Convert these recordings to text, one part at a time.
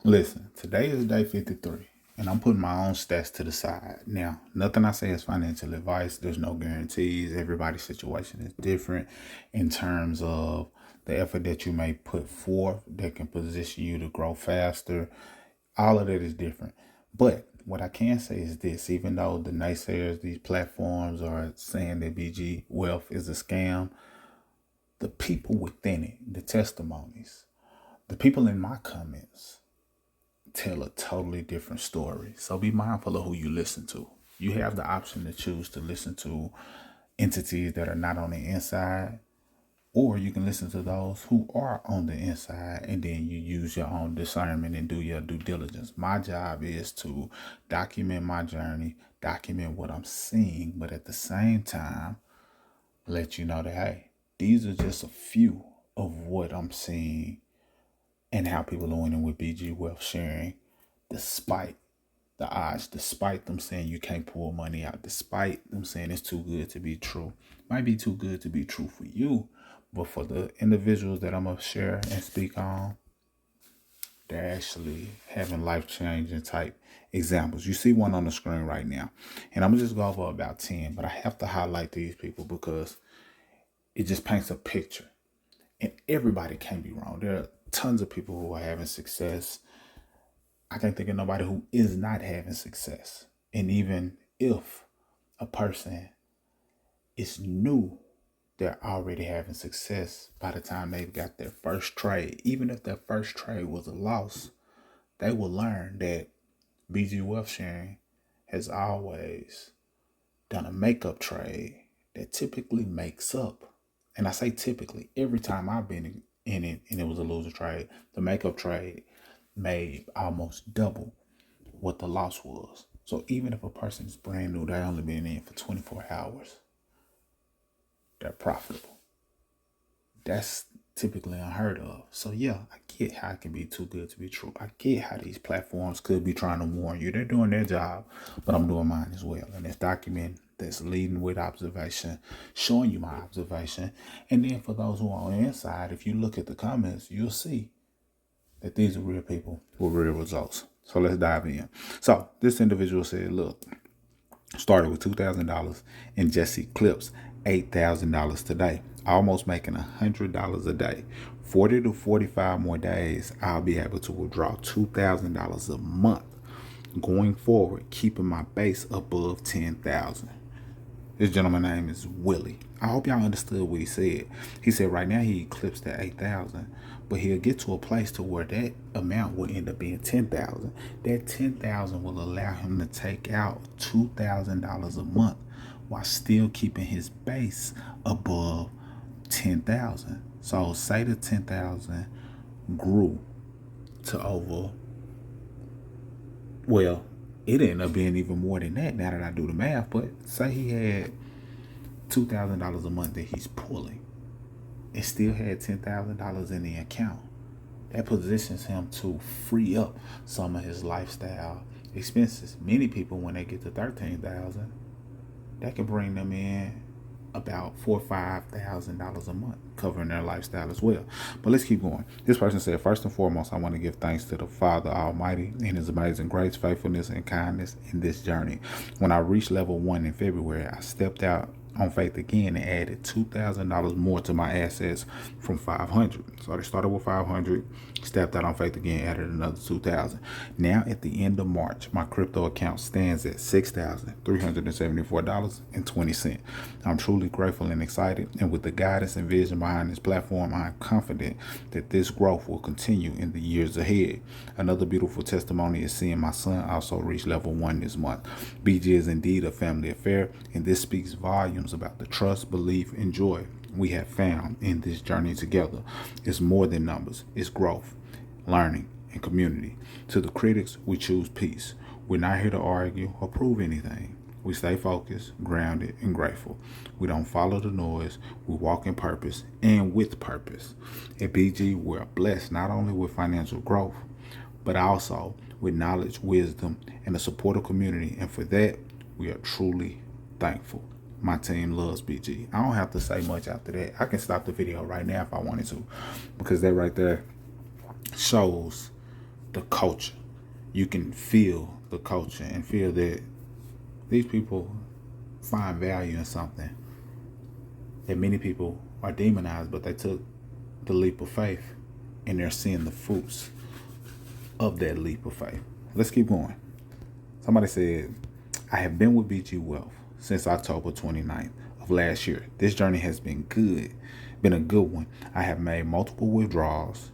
Listen, today is day 53, and I'm putting my own stats to the side. Now, nothing I say is financial advice. There's no guarantees. Everybody's situation is different in terms of the effort that you may put forth that can position you to grow faster. All of that is different. But what I can say is this: even though the naysayers, these platforms are saying that BG Wealth is a scam, the people within it, the testimonies, the people in my comments, tell a totally different story. So be mindful of who you listen to. You have the option to choose to listen to entities that are not on the inside, or you can listen to those who are on the inside, and then you use your own discernment and do your due diligence. My job is to document my journey, document what I'm seeing, but at the same time, let you know that, hey, these are just a few of what I'm seeing and how people are winning with BG Wealth sharing, despite the odds, despite them saying you can't pull money out, despite them saying it's too good to be true. Might be too good to be true for you, but for the individuals that I'm going to share and speak on, they're actually having life-changing type examples. You see one on the screen right now, and I'm going to just go over about 10, but I have to highlight these people because it just paints a picture. And everybody can be wrong. There are tons of people who are having success. I can't think of nobody who is not having success. And even if a person is new, they're already having success by the time they've got their first trade. Even if their first trade was a loss, they will learn that BG Wealth Sharing has always done a makeup trade that typically makes up. And I say typically, every time I've been in it and it was a loser trade, the makeup trade made almost double what the loss was. So even if a person is brand new, they only been in for 24 hours, they're profitable. That's typically unheard of. So yeah, I get how it can be too good to be true. I get how these platforms could be trying to warn you. They're doing their job, but I'm doing mine as well. And it's document that's leading with observation, showing you my observation. And then for those who are on the inside, if you look at the comments, you'll see that these are real people with real results. So let's dive in. So this individual said, look, started with $2,000 and just eclipsed $8,000 today, almost making $100 a day. 40 to 45 more days, I'll be able to withdraw $2,000 a month. Going forward, keeping my base above 10,000. This gentleman's name is Willie. I hope y'all understood what he said. He said right now he eclipsed that 8,000, but he'll get to a place to where that amount will end up being 10,000. That 10,000 will allow him to take out $2,000 a month while still keeping his base above 10,000. So say the 10,000 grew to over, well, it ended up being even more than that now that I do the math, but say he had $2,000 a month that he's pulling and still had $10,000 in the account. That positions him to free up some of his lifestyle expenses. Many people, when they get to 13,000, that can bring them in about $4,000 or $5,000 a month, covering their lifestyle as well. But let's keep going. This person said, first and foremost, I want to give thanks to the Father Almighty and His amazing grace, faithfulness, and kindness in this journey. When I reached level 1 in February, I stepped out on faith again and added $2,000 more to my assets from 500. So they started with 500, stepped out on faith again, added another 2,000. Now at the end of March, my crypto account stands at $6,374.20. I'm truly grateful and excited, and with the guidance and vision behind this platform, I am confident that this growth will continue in the years ahead. Another beautiful testimony is seeing my son also reach level 1 this month. BG is indeed a family affair, and this speaks volumes about the trust, belief, and joy we have found in this journey together. It's more than numbers, it's growth, learning, and community. To the critics, we choose peace. We're not here to argue or prove anything. We stay focused, grounded, and grateful. We don't follow the noise. We walk in purpose and with purpose. At BG, we're blessed not only with financial growth, but also with knowledge, wisdom, and a supportive community. And for that, we are truly thankful. My team loves BG. I don't have to say much after that. I can stop the video right now if I wanted to, because that right there shows the culture. You can feel the culture and feel that these people find value in something that many people are demonized, but they took the leap of faith and they're seeing the fruits of that leap of faith. Let's keep going. Somebody said, I have been with BG Wealth since October 29th of last year. This journey has been a good one. I have made multiple withdrawals.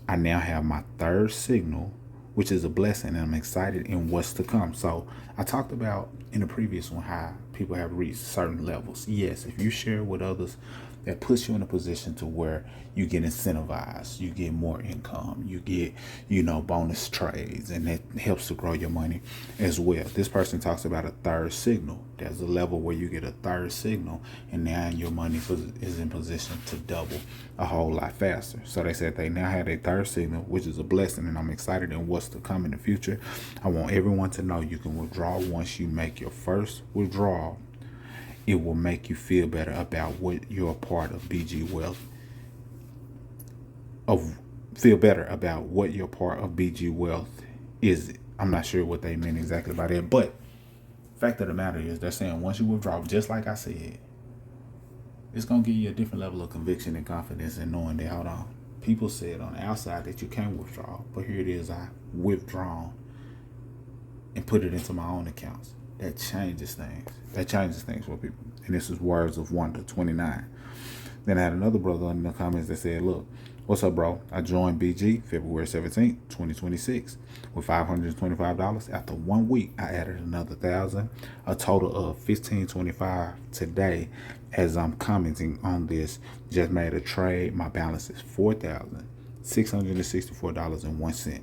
I now have my third signal, which is a blessing, and I'm excited in what's to come. So I talked about in the previous one how people have reached certain levels. Yes, if you share with others, that puts you in a position to where you get incentivized, you get more income, you get, bonus trades, and that helps to grow your money as well. This person talks about a third signal. There's a level where you get a third signal, and now your money is in position to double a whole lot faster. So they said they now had a third signal, which is a blessing, and I'm excited in what's to come in the future. I want everyone to know you can withdraw once you make your first withdrawal. It will make you feel better about what you're a part of BG Wealth. Feel better about what your part of BG Wealth is. I'm not sure what they mean exactly by that, but fact of the matter is they're saying once you withdraw, just like I said, it's going to give you a different level of conviction and confidence in knowing that, hold on, people said on the outside that you can't withdraw, but here it is, I withdrawn and put it into my own accounts. That changes things. That changes things for people. And this is Words of Wonder 29. Then I had another brother in the comments that said, look, what's up, bro? I joined BG February 17th, 2026 with $525. After 1 week, I added another 1,000, a total of $1,525 today. As I'm commenting on this, just made a trade. My balance is $4,664.01.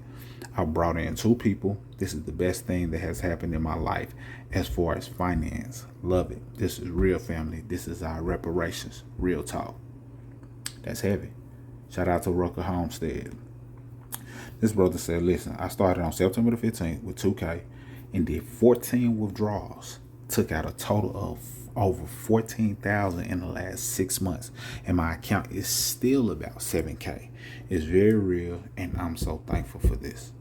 I brought in 2 people. This is the best thing that has happened in my life as far as finance. Love it. This is real, family. This is our reparations. Real talk. That's heavy. Shout out to Rucker Homestead. This brother said, listen, I started on September the 15th with 2K and did 14 withdrawals. Took out a total of over 14,000 in the last 6 months. And my account is still about 7K. It's very real, and I'm so thankful for this.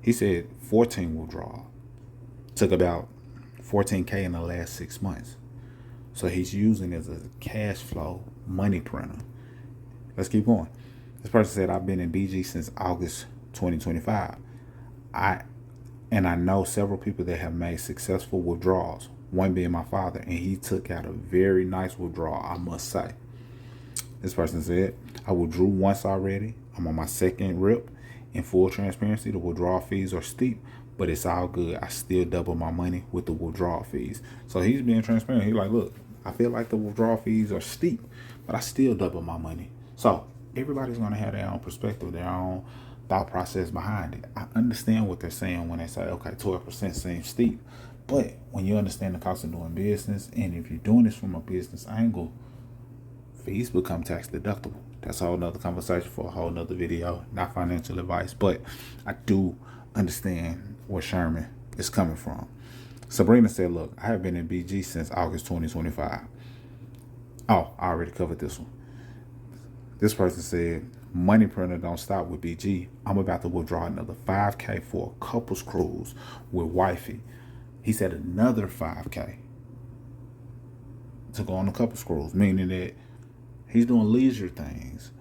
He said 14 withdrawal. Took about 14K in the last 6 months. So he's using it as a cash flow money printer. Let's keep going. This person said, I've been in BG since August 2025. I know several people that have made successful withdrawals, one being my father, and he took out a very nice withdrawal, I must say. This person said, I withdrew once already. I'm on my second rip. In full transparency, the withdrawal fees are steep, but it's all good. I still double my money with the withdrawal fees. So he's being transparent. He's like, look, I feel like the withdrawal fees are steep, but I still double my money. So everybody's going to have their own perspective, their own thought process behind it. I understand what they're saying when they say, okay, 12% seems steep. But when you understand the cost of doing business, and if you're doing this from a business angle, fees become tax deductible. That's a whole nother conversation for a whole nother video, not financial advice. But I do understand where Sherman is coming from. Sabrina said, look, I have been in BG since August 2025. Oh, I already covered this one. This person said, money printer don't stop with BG. I'm about to withdraw another 5K for a couple's cruise with wifey. He said another 5K to go on a couple's cruise, meaning that he's doing leisure things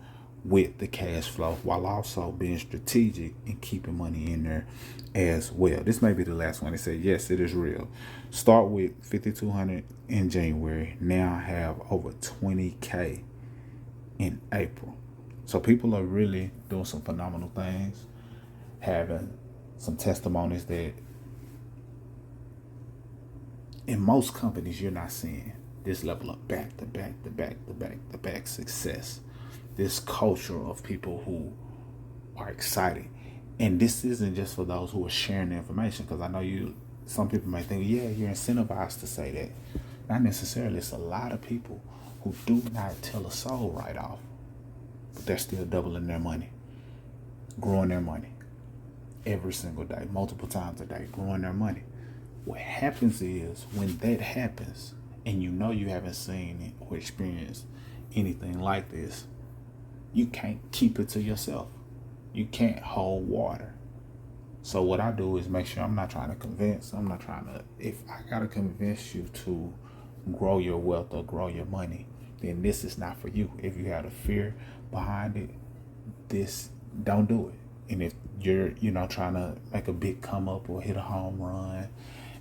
with the cash flow while also being strategic and keeping money in there as well. This may be the last one. They said, yes, it is real. Start with $5,200 in January. Now have over 20K in April. So people are really doing some phenomenal things, having some testimonies that in most companies you're not seeing. This level of back-to-back success. This culture of people who are excited. And this isn't just for those who are sharing the information, because I know some people may think, yeah, you're incentivized to say that. Not necessarily. It's a lot of people who do not tell a soul right off, but they're still doubling their money, growing their money every single day, multiple times a day, growing their money. What happens is when that happens, and you know you haven't seen it or experienced anything like this, you can't keep it to yourself. You can't hold water. So what I do is make sure I'm not trying to convince. I'm not trying to, if I got to convince you to grow your wealth or grow your money, then this is not for you. If you have a fear behind it, this, don't do it. And if you're, trying to make a big come up or hit a home run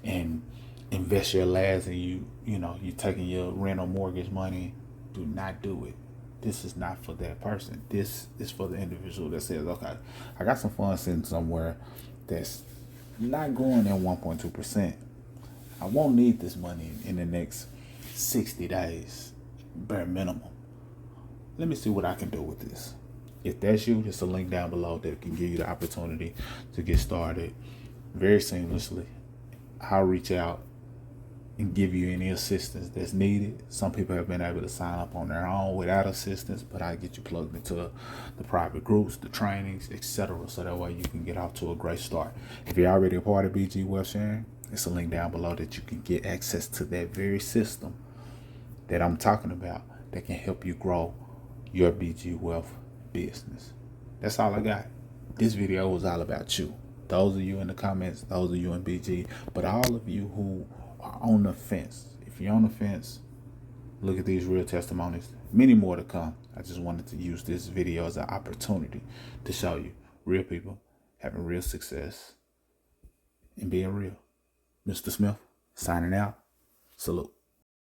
and invest your last and you taking your rent or mortgage money, do not do it. This is not for that person. This is for the individual that says, okay, I got some funds sitting somewhere that's not growing at 1.2%. I won't need this money in the next 60 days, bare minimum. Let me see what I can do with this. If that's you, there's a link down below that can give you the opportunity to get started very seamlessly. I'll reach out and give you any assistance that's needed. Some people have been able to sign up on their own without assistance, but I get you plugged into the private groups, the trainings, etc. So that way you can get off to a great start. If you're already a part of BG Wealth Sharing, it's a link down below that you can get access to that very system that I'm talking about that can help you grow your BG Wealth business. That's all I got. This video was all about you. Those of you in the comments, those of you in BG, but all of you who are on the fence. If you're on the fence, look at these real testimonies. Many more to come. I just wanted to use this video as an opportunity to show you real people having real success and being real. Mr. Smith, signing out. Salute.